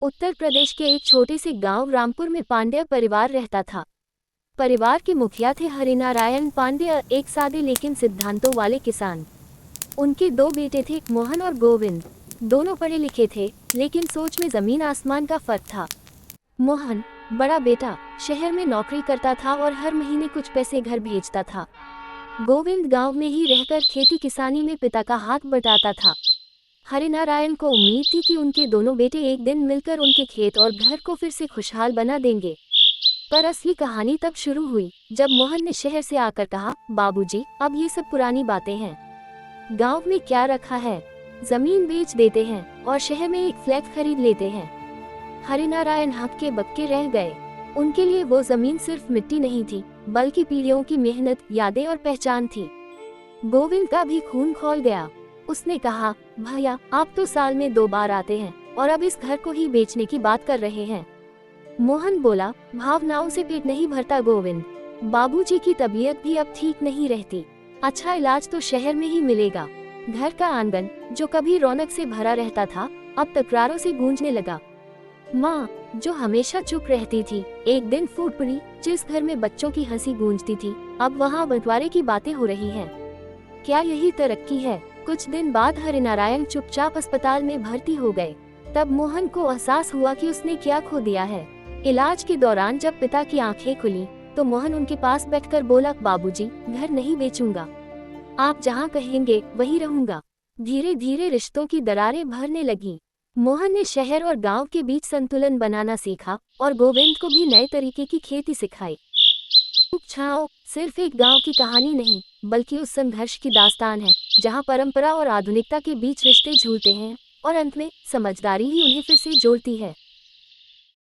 उत्तर प्रदेश के एक छोटे से गांव रामपुर में पांड्य परिवार रहता था। परिवार के मुखिया थे हरिनारायण पांड्य, एक सादे लेकिन सिद्धांतों वाले किसान। उनके दो बेटे थे, मोहन और गोविंद। दोनों पढ़े लिखे थे, लेकिन सोच में जमीन आसमान का फर्क था। मोहन, बड़ा बेटा, शहर में नौकरी करता था और हर महीने कुछ पैसे घर भेजता था। गोविंद गांव में ही रहकर खेती किसानी में पिता का हाथ बटाता था। हरिनारायण को उम्मीद थी कि उनके दोनों बेटे एक दिन मिलकर उनके खेत और घर को फिर से खुशहाल बना देंगे। पर असली कहानी तब शुरू हुई जब मोहन ने शहर से आकर कहा, बाबूजी, अब ये सब पुरानी बातें हैं। गांव में क्या रखा है, जमीन बेच देते हैं और शहर में एक फ्लैट खरीद लेते हैं। हरिनारायण हक्के बक्के रह गए। उनके लिए वो जमीन सिर्फ मिट्टी नहीं थी, बल्कि पीढ़ियों की मेहनत, यादें और पहचान थी। गोविंद का भी खून खौल गया। उसने कहा, भैया, आप तो साल में 2 बार आते हैं और अब इस घर को ही बेचने की बात कर रहे हैं। मोहन बोला, भावनाओं से पेट नहीं भरता गोविंद। बाबूजी की तबीयत भी अब ठीक नहीं रहती। अच्छा इलाज तो शहर में ही मिलेगा। घर का आंगन, जो कभी रौनक से भरा रहता था, अब तकरारों से गूंजने लगा। माँ, जो हमेशा चुप रहती थी, एक दिन फूट पड़ी। जिस घर में बच्चों की हंसी गूंजती थी, अब वहाँ बंटवारे की बातें हो रही हैं। क्या यही तरक्की है? कुछ दिन बाद हरिनारायण चुपचाप अस्पताल में भर्ती हो गए। तब मोहन को एहसास हुआ कि उसने क्या खो दिया है। इलाज के दौरान जब पिता की आंखें खुली, तो मोहन उनके पास बैठकर बोला, बाबूजी, घर नहीं बेचूंगा। आप जहाँ कहेंगे वहीं रहूंगा। धीरे धीरे रिश्तों की दरारें भरने लगी। मोहन ने शहर और गांव के बीच संतुलन बनाना सीखा और गोविंद को भी नए तरीके की खेती सिखाई। छाओ सिर्फ एक गांव की कहानी नहीं, बल्कि उस संघर्ष की दास्तान है जहां परंपरा और आधुनिकता के बीच रिश्ते झूलते हैं और अंत में समझदारी ही उन्हें फिर से जोड़ती है।